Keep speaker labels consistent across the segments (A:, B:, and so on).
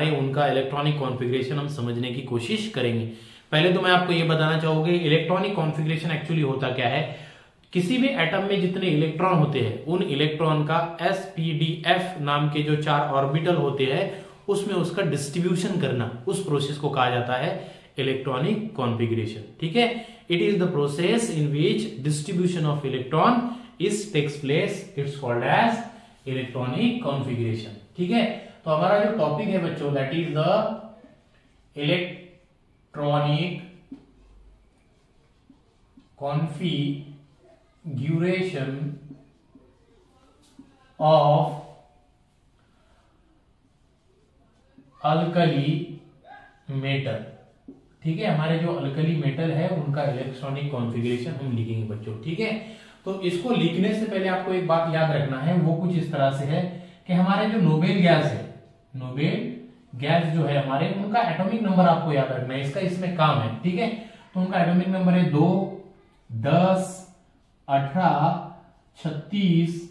A: हमारे उनका electronic configuration हम समझने की कोशिश करेंगे। पहले तो मैं आपको ये बताना चाहूंगी इलेक्ट्रॉनिक कॉन्फ़िगरेशन एक्चुअली होता क्या है। किसी भी एटम में जितने इलेक्ट्रॉन होते हैं उन इलेक्ट्रॉन का sp-d-f नाम के जो 4 ऑर्बिटल होते हैं उसमें उसका डिस्ट्रीब्यूशन करना, उस प्रोसेस को कहा जाता है इलेक्ट्रॉनिक कॉन्फ़िगरेशन। ठीक है, it is the process in which distribution of electron is takes place, it's called as electronic configuration. ठीक है, तो हमारा जो टॉपिक है बच्चों that is the electronic configuration of alkali metal. ठीक है, हमारे जो अल्कली मेटल है उनका इलेक्ट्रॉनिक कॉन्फ़िगरेशन हम लिखेंगे बच्चों। ठीक है, तो इसको लिखने से पहले आपको एक बात याद रखना है, वो कुछ इस तरह से है कि हमारे जो नोबेल गैस है, नोबेल गैस जो है हमारे, उनका एटॉमिक नंबर आपको याद रखना है, इसका इसमें काम है। ठीक है, तो उनका एटॉमिक नंबर है 2, 10, 18, 36,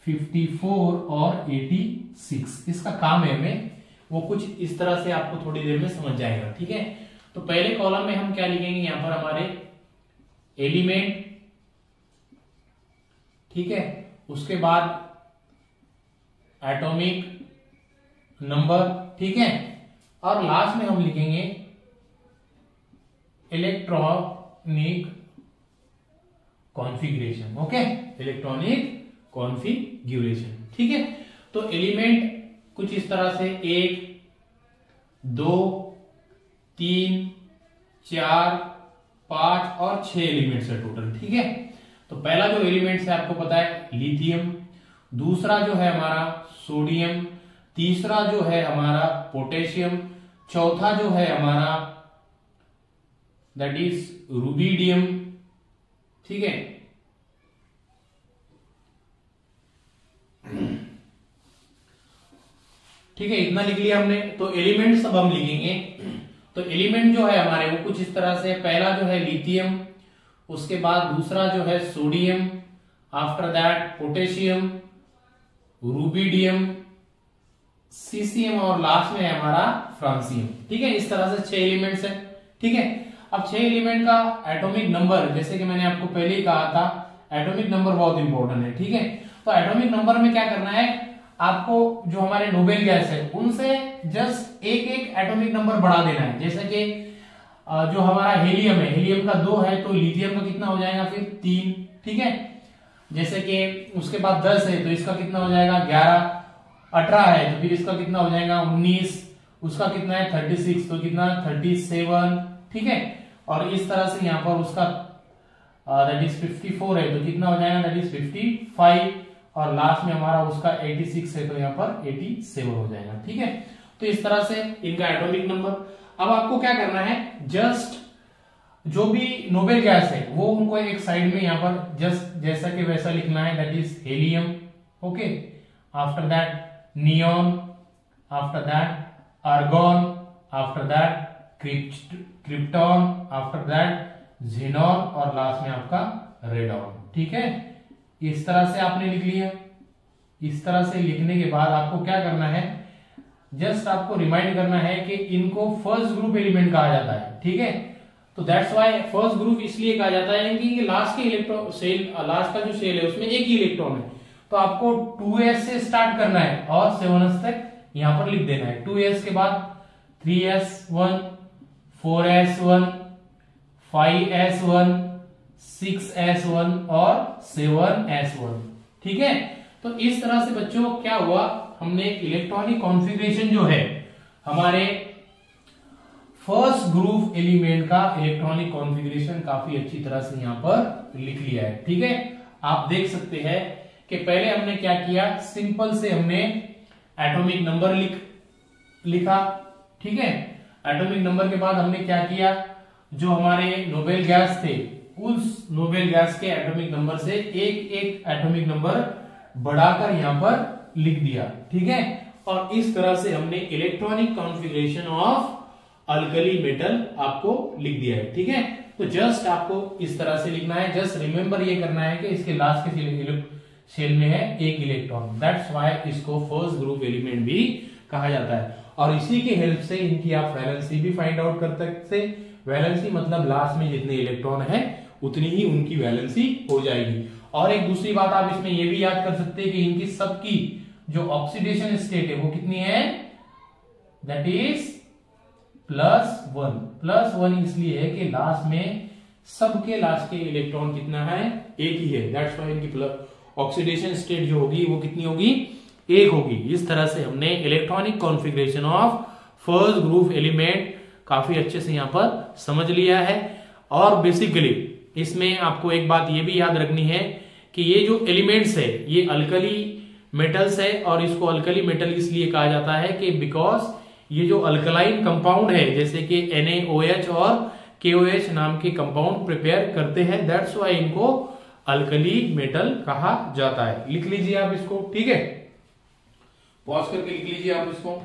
A: 54 और 86। इसका काम है हमें, वो कुछ इस तरह से आपको थोड़ी देर में समझ जाएगा। ठीक है, तो पहले कॉलम में हम क्या लिखेंगे, यहां पर हमारे एलिमेंट। ठीक है, उसके बाद एटॉमिक नंबर। ठीक है, और लास्ट में हम लिखेंगे electronic configuration. Okay, electronic configuration. ठीक है, तो एलिमेंट कुछ इस तरह से 1, 2, 3, 4, 5 और 6 एलिमेंट्स है टोटल। ठीक है, तो पहला जो एलिमेंट्स है आपको पता है लिथियम, दूसरा जो है हमारा सोडियम, तीसरा जो है हमारा पोटेशियम, चौथा जो है हमारा दैट इज रुबिडियम। ठीक है, ठीक है, इतना लिख लिया हमने। तो एलिमेंट सब हम लिखेंगे। तो एलिमेंट जो है हमारे वो कुछ इस तरह से, पहला जो है लिथियम, उसके बाद दूसरा जो है sodium, after that potassium, rubidium, caesium और लास्ट में है हमारा फ्रांसियम। ठीक है, इस तरह से 6 एलिमेंट्स है। ठीक है, अब 6 एलिमेंट का एटॉमिक नंबर, जैसे कि मैंने आपको पहले ही कहा था, एटॉमिक नंबर बहुत इंपॉर्टेंट है। ठीक है, तो एटॉमिक नंबर में क्या करना है आपको, जो हमारे नोबेल गैस है उनसे जस्ट एक एक एटॉमिक नंबर बढ़ा देना है। जैसे कि जो हमारा हेलियम है, हेलियम का 2 है तो लिथियम का कितना हो जाएगा फिर 3। ठीक है, जैसे कि उसके बाद 10 है तो इसका कितना हो जाएगा 11, 18 है तो फिर इसका कितना हो जाएगा 19, उसका कितना है 36 तो कितना 37। ठीक है, और इस तरह से यहाँ पर उसका दैट इज 54 है तो कितना हो जाएगा दैट इज 55, और लास्ट में हमारा उसका 86 है तो यहाँ पर 87 हो जाएगा। ठीक है, तो इस तरह से इनका एटॉमिक नंबर। अब आपको क्या करना है, जस्ट जो भी नोबेल गैस है वो उनको एक साइड में यहाँ पर जस्ट जैसा कि वैसा लिखना है, that is helium. Okay, after that neon, after that argon, after that krypton, after that xenon और लास्ट में आपका रेडॉन। ठीक है, इस तरह से आपने लिख लिया। इस तरह से लिखने के बाद आपको क्या करना है, जस्ट आपको रिमाइंड करना है कि इनको फर्स्ट ग्रुप एलिमेंट कहा जाता है। ठीक है, तो दैट्स व्हाई फर्स्ट ग्रुप इसलिए कहा जाता है कि लास्ट के इलेक्ट्रॉन सेल, लास्ट का जो सेल है उसमें एक ही इलेक्ट्रॉन है, तो आपको 2s से स्टार्ट करना है और 7s तक यहां पर लिख देना है। 2s के बाद 3s1, 4s1, 5s1, 6s1 और 7s1। ठीक है, तो इस तरह से बच्चों क्या हुआ, हमने इलेक्ट्रॉनिक कॉन्फ़िगरेशन जो है हमारे फर्स्ट ग्रुप एलिमेंट का इलेक्ट्रॉनिक कॉन्फ़िगरेशन काफी अच्छी तरह से यहां पर लिख लिया है। ठीक है, आप देख सकते हैं कि पहले हमने क्या किया, सिंपल से हमने एटॉमिक नंबर लिखा। ठीक है, एटॉमिक नंबर के बाद हमने क्या किया, जो हमारे नोबेल गैस थे उस नोबेल गैस के एटॉमिक नंबर से एक एक एटॉमिक नंबर बढ़ाकर यहां पर लिख दिया। ठीक है, और इस तरह से हमने electronic configuration of alkali metal आपको लिख दिया है। ठीक है, तो जस्ट आपको इस तरह से लिखना है, जस्ट रिमेंबर ये करना है कि इसके लास्ट के शेल में है एक इलेक्ट्रॉन, दैट्स व्हाई इसको फर्स्ट ग्रुप एलिमेंट भी कहा जाता है। और इसी के हेल्प से इनकी आप वैलेंसी भी फाइंड आउट कर सकते। वैलेंसी मतलब लास्ट में जितने इलेक्ट्रॉन है उतनी ही उनकी वैलेंसी हो जाएगी। और एक दूसरी बात आप इसमें यह भी याद कर सकते हैं कि इनकी सबकी जो ऑक्सीडेशन स्टेट है वो कितनी है, दैट इज +1। +1 इसलिए है कि लास्ट में सबके लास्ट के इलेक्ट्रॉन कितना है, एक ही है। दैट्स व्हाई इनकी ऑक्सीडेशन स्टेट जो होगी वो कितनी होगी, एक होगी। इस तरह से हमने electronic configuration of first group element काफी अच्छे से यहां पर समझ लिया है। और बेसिकली इसमें आपको एक बात ये भी याद रखनी है कि ये जो एलिमेंट्स है ये अल्कली मेटल्स है। और इसको अल्कली मेटल इसलिए कहा जाता है कि बिकॉज ये जो अल्कलाइन कंपाउंड है जैसे कि NaOH और KOH नाम के कंपाउंड प्रिपेयर करते हैं, दैट्स व्हाई इनको अल्कली मेटल कहा जाता है। लिख लीजिए आप इसको, ठीक है, पॉज करके लिख लीजिए आप इसको।